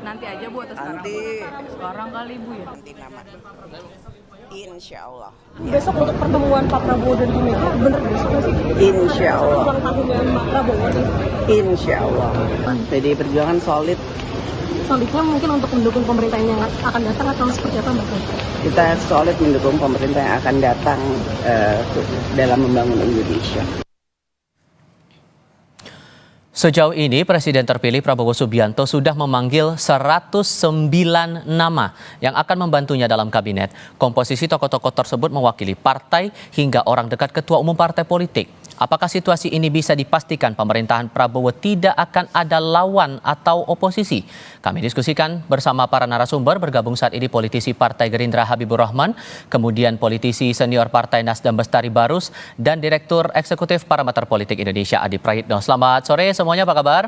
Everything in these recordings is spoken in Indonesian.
Nanti aja Bu atau sekarang? Nanti Sekarang kali Bu ya? nanti nama. Insya Allah. Besok untuk pertemuan Pak Prabowo dan Bu Mega bener besok sih? Insya Allah. Ulang tahunnya Pak Prabowo nih. Insya Allah. PDI Perjuangan solid. Solidnya mungkin untuk mendukung pemerintah yang akan datang atau seperti apa Mbak? Kita solid mendukung pemerintah yang akan datang dalam membangun Indonesia. Sejauh ini Presiden terpilih Prabowo Subianto sudah memanggil 109 nama yang akan membantunya dalam kabinet. Komposisi tokoh-tokoh tersebut mewakili partai hingga orang dekat ketua umum partai politik. Apakah situasi ini bisa dipastikan pemerintahan Prabowo tidak akan ada lawan atau oposisi? Kami diskusikan bersama para narasumber. Bergabung saat ini politisi Partai Gerindra Habibur Rahman, kemudian politisi senior Partai Nasdem Bestari Barus, dan Direktur Eksekutif Parameter Politik Indonesia Adi Prahitno. Selamat sore semuanya, apa kabar?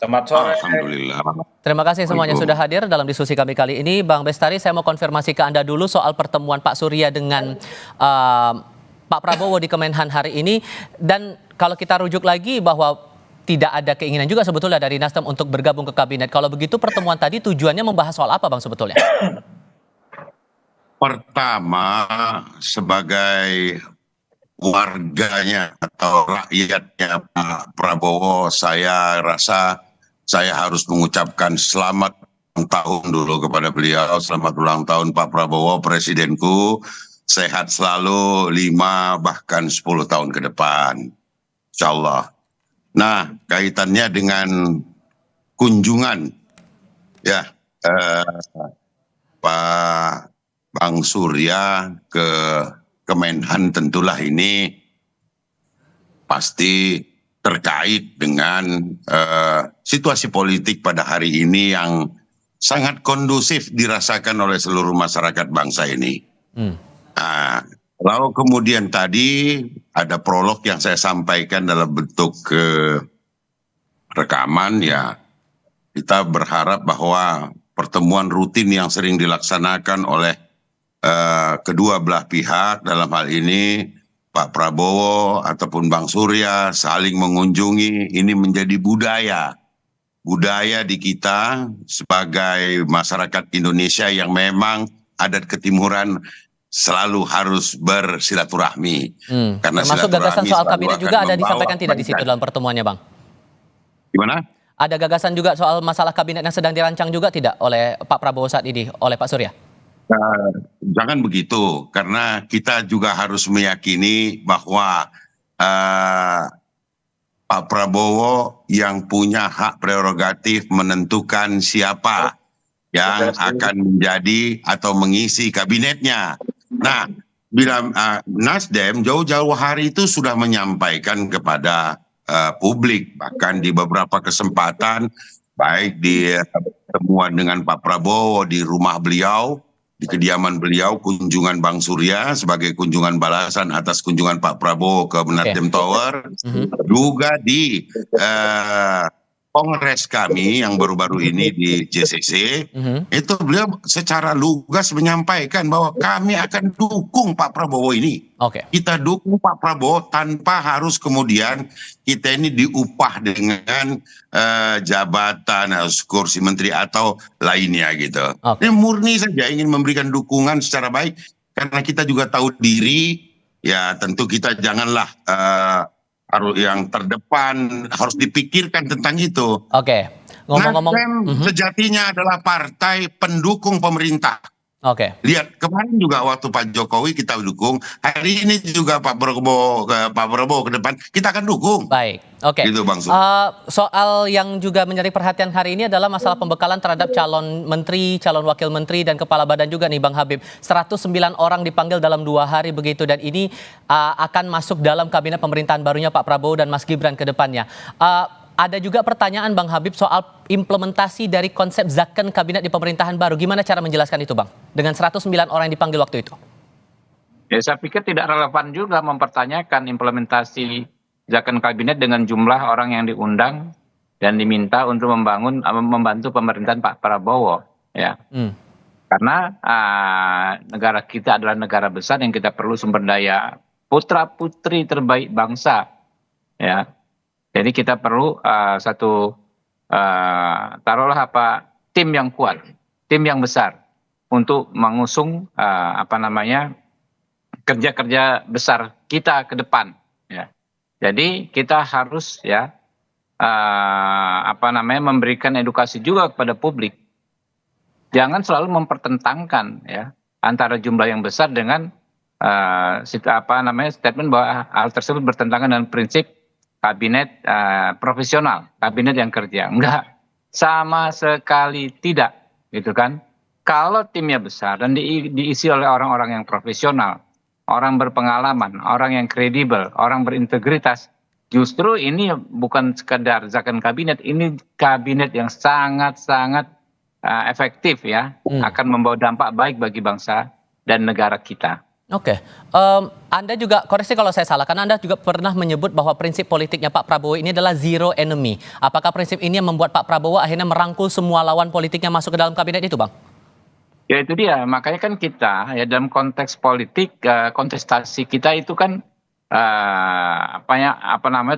Selamat sore. Alhamdulillah. Terima kasih semuanya sudah hadir dalam diskusi kami kali ini. Bang Bestari, saya mau konfirmasi ke Anda dulu soal pertemuan Pak Surya dengan Pak Prabowo di Kemenhan hari ini. Dan kalau kita rujuk lagi bahwa tidak ada keinginan juga sebetulnya dari Nasdem untuk bergabung ke kabinet. Kalau begitu pertemuan tadi tujuannya membahas soal apa Bang sebetulnya? Pertama, sebagai warganya atau rakyatnya Pak Prabowo, saya rasa saya harus mengucapkan selamat ulang tahun dulu kepada beliau. Selamat ulang tahun Pak Prabowo, presidenku. Sehat selalu 5 bahkan 10 tahun ke depan. Insya Allah. Nah, kaitannya dengan kunjungan ya Pak Bang Surya ke Kemenhan, tentulah ini pasti terkait dengan situasi politik pada hari ini yang sangat kondusif dirasakan oleh seluruh masyarakat bangsa ini. Nah, lalu kemudian tadi ada prolog yang saya sampaikan dalam bentuk rekaman ya. Kita berharap bahwa pertemuan rutin yang sering dilaksanakan oleh kedua belah pihak, dalam hal ini Pak Prabowo ataupun Bang Surya, saling mengunjungi, ini menjadi budaya di kita sebagai masyarakat Indonesia yang memang adat ketimuran selalu harus bersilaturahmi. Karena termasuk gagasan soal kabinet juga ada disampaikan tidak di situ dalam pertemuannya, Bang? Gimana? Ada gagasan juga soal masalah kabinet yang sedang dirancang juga tidak oleh Pak Prabowo saat ini, oleh Pak Surya? Jangan begitu, karena kita juga harus meyakini bahwa Pak Prabowo yang punya hak prerogatif menentukan siapa yang akan menjadi atau mengisi kabinetnya. Nah, bila Nasdem jauh-jauh hari itu sudah menyampaikan kepada publik, bahkan di beberapa kesempatan, baik di pertemuan dengan Pak Prabowo di rumah beliau, di kediaman beliau, kunjungan Bang Surya sebagai kunjungan balasan atas kunjungan Pak Prabowo ke Nasdem Tower, juga di kongres kami yang baru-baru ini di JCC, itu beliau secara lugas menyampaikan bahwa kami akan dukung Pak Prabowo ini. Kita dukung Pak Prabowo tanpa harus kemudian kita ini diupah dengan jabatan, kursi menteri atau lainnya gitu. Ini murni saja ingin memberikan dukungan secara baik, karena kita juga tahu diri, ya tentu kita janganlah harus yang terdepan, harus dipikirkan tentang itu. Ngomong-ngomong, Nasdem sejatinya adalah partai pendukung pemerintah. Lihat kemarin juga waktu Pak Jokowi kita dukung, hari ini juga Pak Prabowo ke depan kita akan dukung. Baik, Gitu, Bang. Soal yang juga menjadi perhatian hari ini adalah masalah pembekalan terhadap calon menteri, calon wakil menteri, dan kepala badan juga nih Bang Habib. 109 orang dipanggil dalam 2 hari begitu, dan ini akan masuk dalam kabinet pemerintahan barunya Pak Prabowo dan Mas Gibran ke depannya. Ada juga pertanyaan Bang Habib soal implementasi dari konsep zakon kabinet di pemerintahan baru. Gimana cara menjelaskan itu Bang? Dengan 109 orang yang dipanggil waktu itu. Ya, saya pikir tidak relevan juga mempertanyakan implementasi zakon kabinet dengan jumlah orang yang diundang dan diminta untuk membantu pemerintahan Pak Prabowo. Ya. Karena negara kita adalah negara besar yang kita perlu sumber daya putra-putri terbaik bangsa. Ya. Jadi kita perlu satu taruhlah tim yang kuat, tim yang besar untuk mengusung kerja-kerja besar kita ke depan. Ya. Jadi kita harus memberikan edukasi juga kepada publik. Jangan selalu mempertentangkan antara jumlah yang besar dengan statement bahwa hal tersebut bertentangan dengan prinsip kabinet profesional, kabinet yang kerja. Enggak, sama sekali tidak, gitu kan? Kalau timnya besar dan diisi oleh orang-orang yang profesional, orang berpengalaman, orang yang kredibel, orang berintegritas, justru ini bukan sekedar zakon kabinet, ini kabinet yang sangat-sangat efektif akan membawa dampak baik bagi bangsa dan negara kita. Oke, Anda juga, koreksi kalau saya salah, karena Anda juga pernah menyebut bahwa prinsip politiknya Pak Prabowo ini adalah zero enemy. Apakah prinsip ini yang membuat Pak Prabowo akhirnya merangkul semua lawan politiknya masuk ke dalam kabinet itu, Bang? Ya itu dia, makanya kan kita dalam konteks politik, kontestasi kita itu kan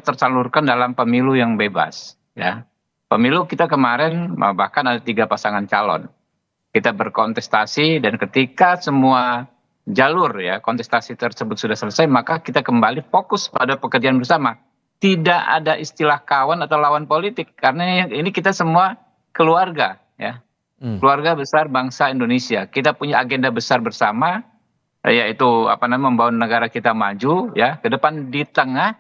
tersalurkan dalam pemilu yang bebas. Ya. Pemilu kita kemarin bahkan ada 3 pasangan calon. Kita berkontestasi dan ketika semua jalur kontestasi tersebut sudah selesai, maka kita kembali fokus pada pekerjaan bersama. Tidak ada istilah kawan atau lawan politik karena ini kita semua keluarga keluarga besar bangsa Indonesia. Kita punya agenda besar bersama, yaitu membawa negara kita maju ke depan di tengah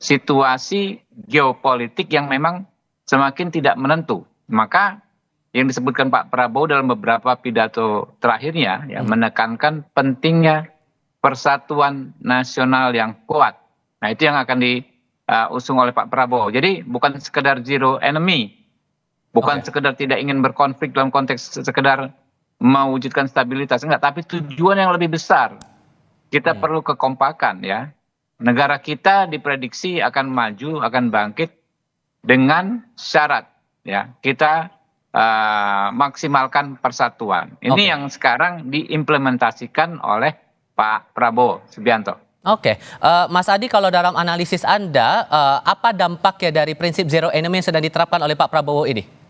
situasi geopolitik yang memang semakin tidak menentu. Maka yang disebutkan Pak Prabowo dalam beberapa pidato terakhirnya menekankan pentingnya persatuan nasional yang kuat. Nah, itu yang akan diusung oleh Pak Prabowo. Jadi bukan sekedar zero enemy, bukan sekedar tidak ingin berkonflik dalam konteks sekedar mewujudkan stabilitas, enggak, tapi tujuan yang lebih besar. Kita perlu kekompakan Negara kita diprediksi akan maju, akan bangkit dengan syarat kita maksimalkan persatuan. Ini yang sekarang diimplementasikan oleh Pak Prabowo Subianto. Oke, Mas Adi, kalau dalam analisis Anda, apa dampaknya dari prinsip zero enemy yang sedang diterapkan oleh Pak Prabowo ini?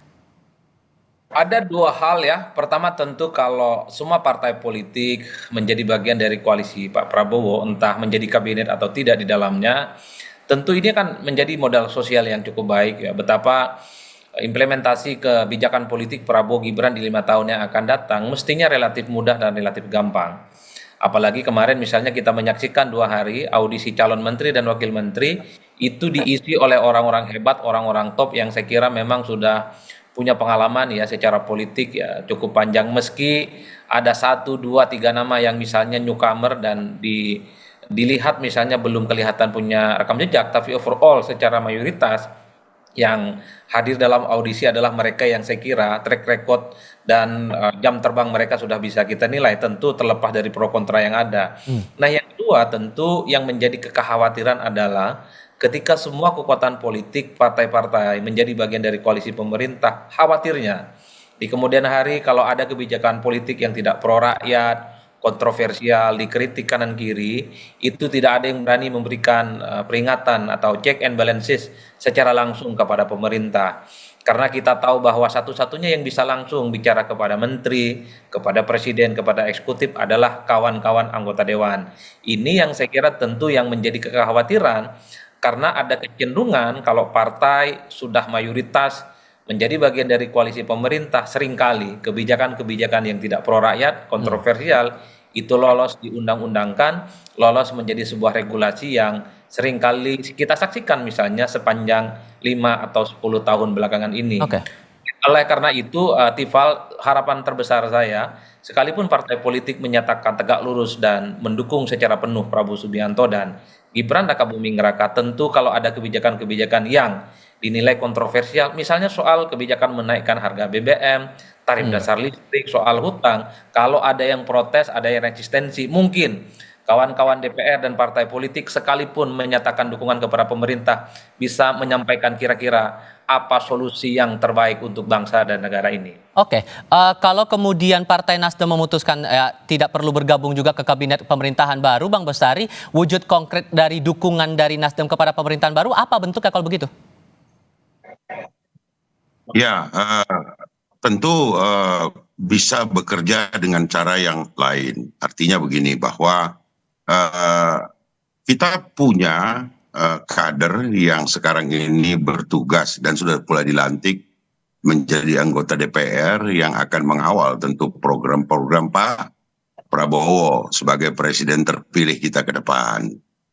Ada 2 hal Pertama tentu kalau semua partai politik menjadi bagian dari koalisi Pak Prabowo, entah menjadi kabinet atau tidak di dalamnya, tentu ini akan menjadi modal sosial yang cukup baik betapa implementasi kebijakan politik Prabowo Gibran di 5 tahun yang akan datang mestinya relatif mudah dan relatif gampang. Apalagi kemarin misalnya kita menyaksikan 2 hari audisi calon menteri dan wakil menteri itu diisi oleh orang-orang hebat, orang-orang top yang saya kira memang sudah punya pengalaman secara politik cukup panjang, meski ada 1, 2, 3 nama yang misalnya newcomer dan dilihat misalnya belum kelihatan punya rekam jejak, tapi overall secara mayoritas yang hadir dalam audisi adalah mereka yang saya kira track record dan jam terbang mereka sudah bisa kita nilai, tentu terlepas dari pro kontra yang ada. Nah, yang kedua tentu yang menjadi kekhawatiran adalah ketika semua kekuatan politik partai-partai menjadi bagian dari koalisi pemerintah, khawatirnya di kemudian hari kalau ada kebijakan politik yang tidak pro rakyat, kontroversial, dikritik kanan kiri, itu tidak ada yang berani memberikan peringatan atau check and balances secara langsung kepada pemerintah. Karena kita tahu bahwa satu-satunya yang bisa langsung bicara kepada menteri, kepada presiden, kepada eksekutif adalah kawan-kawan anggota dewan. Ini yang saya kira tentu yang menjadi kekhawatiran, karena ada kecenderungan kalau partai sudah mayoritas menjadi bagian dari koalisi pemerintah, seringkali kebijakan-kebijakan yang tidak pro rakyat, kontroversial, itu lolos diundang-undangkan, lolos menjadi sebuah regulasi yang seringkali kita saksikan misalnya sepanjang 5 atau 10 tahun belakangan ini. Oleh karena itu, Tifal, harapan terbesar saya, sekalipun partai politik menyatakan tegak lurus dan mendukung secara penuh Prabowo Subianto dan Gibran Rakabuming Raka, tentu kalau ada kebijakan-kebijakan yang dinilai kontroversial, misalnya soal kebijakan menaikkan harga BBM, tarif dasar listrik, soal hutang, kalau ada yang protes, ada yang resistensi, mungkin kawan-kawan DPR dan partai politik sekalipun menyatakan dukungan kepada pemerintah bisa menyampaikan kira-kira apa solusi yang terbaik untuk bangsa dan negara ini. Kalau kemudian Partai Nasdem memutuskan tidak perlu bergabung juga ke kabinet pemerintahan baru, Bang Bestari, wujud konkret dari dukungan dari Nasdem kepada pemerintahan baru apa bentuknya kalau begitu? Ya, tentu bisa bekerja dengan cara yang lain. Artinya begini, bahwa eh, kita punya kader yang sekarang ini bertugas dan sudah pula dilantik menjadi anggota DPR yang akan mengawal tentu program-program Pak Prabowo sebagai presiden terpilih kita ke depan.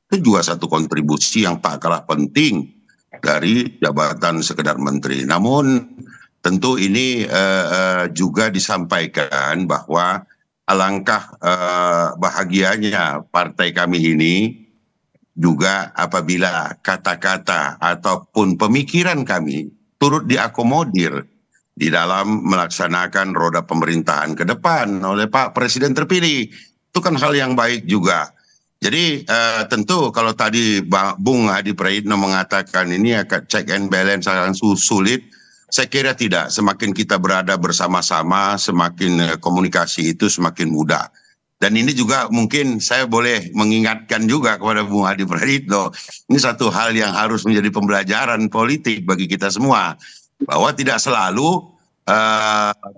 Itu juga satu kontribusi yang tak kalah penting dari jabatan sekedar menteri. Namun tentu ini juga disampaikan bahwa alangkah bahagianya partai kami ini juga apabila kata-kata ataupun pemikiran kami turut diakomodir di dalam melaksanakan roda pemerintahan ke depan oleh Pak Presiden terpilih. Itu kan hal yang baik juga. Jadi tentu kalau tadi Bung Adi Praitno mengatakan ini akan check and balance akan sulit, saya kira tidak. Semakin kita berada bersama-sama, semakin komunikasi itu semakin mudah. Dan ini juga mungkin saya boleh mengingatkan juga kepada Bung Adi Praitno, ini satu hal yang harus menjadi pembelajaran politik bagi kita semua, bahwa tidak selalu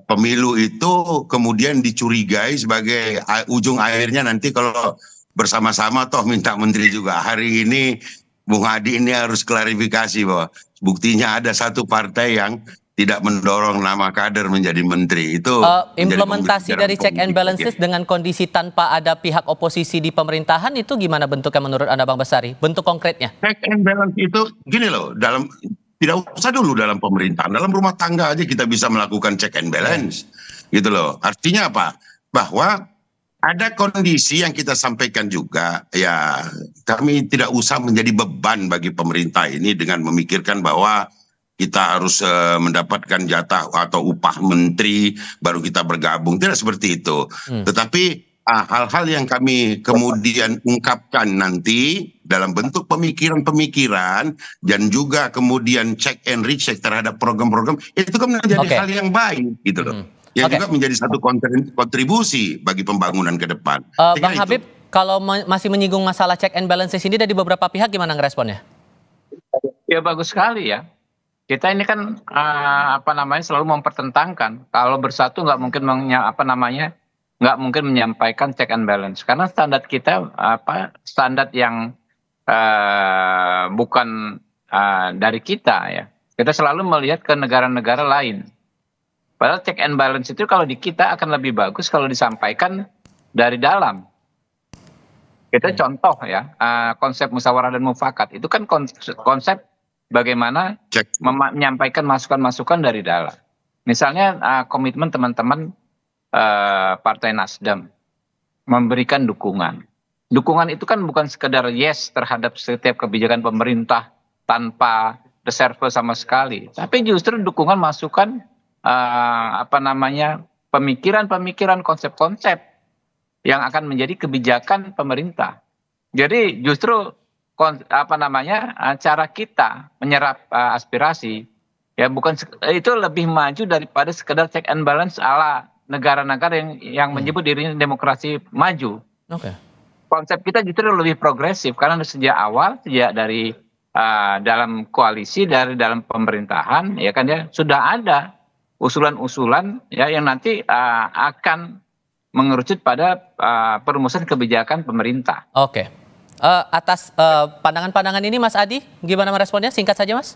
pemilu itu kemudian dicurigai sebagai ujung akhirnya nanti kalau bersama-sama toh minta menteri juga. Hari ini Bung Adi ini harus klarifikasi bahwa buktinya ada satu partai yang tidak mendorong nama kader menjadi menteri. Itu implementasi dari check and balances dengan kondisi tanpa ada pihak oposisi di pemerintahan itu gimana bentuknya menurut Anda, Bang Bestari? Bentuk konkretnya? Check and balance itu gini loh, tidak usah dulu dalam pemerintahan, dalam rumah tangga aja kita bisa melakukan check and balance. Gitu loh. Artinya apa? Bahwa ada kondisi yang kita sampaikan juga, ya kami tidak usah menjadi beban bagi pemerintah ini dengan memikirkan bahwa kita harus mendapatkan jatah atau upah menteri baru kita bergabung. Tidak seperti itu. Tetapi hal-hal yang kami kemudian ungkapkan nanti dalam bentuk pemikiran-pemikiran dan juga kemudian check and recheck terhadap program-program, itu kan menjadi hal yang baik gitu loh. Yang juga menjadi satu kontribusi bagi pembangunan ke depan. Bang Habib, kalau masih menyinggung masalah check and balances ini dari beberapa pihak, gimana ngeresponnya? Ya bagus sekali ya. Kita ini kan selalu mempertentangkan kalau bersatu nggak mungkin nggak mungkin menyampaikan check and balance karena standar kita standar yang bukan dari kita ya. Kita selalu melihat ke negara-negara lain. Padahal check and balance itu kalau di kita akan lebih bagus kalau disampaikan dari dalam. Kita contoh ya, konsep musyawarah dan mufakat itu kan konsep bagaimana menyampaikan masukan-masukan dari dalam. Misalnya komitmen teman-teman Partai Nasdem memberikan dukungan. Dukungan itu kan bukan sekedar yes terhadap setiap kebijakan pemerintah tanpa reserve sama sekali, tapi justru dukungan masukan pemikiran-pemikiran, konsep-konsep yang akan menjadi kebijakan pemerintah. Jadi justru cara kita menyerap aspirasi ya bukan itu lebih maju daripada sekedar check and balance ala negara-negara yang menyebut dirinya demokrasi maju. Konsep kita justru lebih progresif karena sejak dari dalam koalisi, dari dalam pemerintahan ya kan ya sudah ada usulan-usulan ya yang nanti akan mengerucut pada perumusan kebijakan pemerintah. Atas pandangan-pandangan ini Mas Adi, gimana meresponnya? Singkat saja Mas.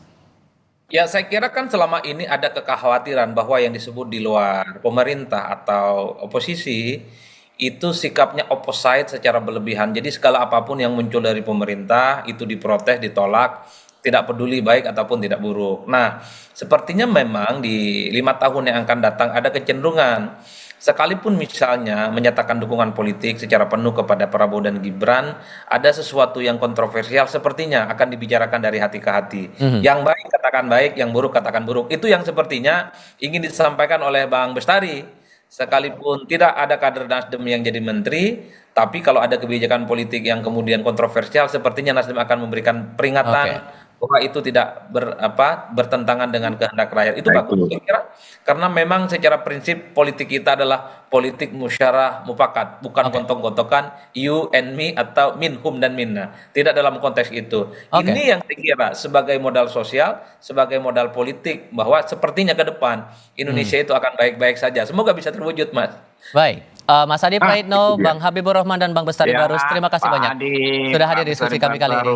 Ya saya kira kan selama ini ada kekhawatiran bahwa yang disebut di luar pemerintah atau oposisi itu sikapnya opposite secara berlebihan. Jadi segala apapun yang muncul dari pemerintah itu diprotes, ditolak, tidak peduli baik ataupun tidak buruk. Nah sepertinya memang di 5 tahun yang akan datang ada kecenderungan sekalipun misalnya menyatakan dukungan politik secara penuh kepada Prabowo dan Gibran, ada sesuatu yang kontroversial sepertinya akan dibicarakan dari hati ke hati. Yang baik katakan baik, yang buruk katakan buruk. Itu yang sepertinya ingin disampaikan oleh Bang Bestari. Sekalipun tidak ada kader Nasdem yang jadi menteri, tapi kalau ada kebijakan politik yang kemudian kontroversial, sepertinya Nasdem akan memberikan peringatan, bahwa itu tidak bertentangan dengan kehendak rakyat. Itu bagus, saya kira, karena memang secara prinsip politik kita adalah politik musyarah mufakat, bukan gontok-gontokan you and me atau minhum dan minna. Tidak dalam konteks itu. Ini yang saya kira sebagai modal sosial, sebagai modal politik, bahwa sepertinya ke depan Indonesia itu akan baik-baik saja. Semoga bisa terwujud, Mas. Baik, Mas Adi Praitno, Bang Habibur Rahman dan Bang Bestari Barus, terima kasih banyak sudah hadir di diskusi kami kali ini.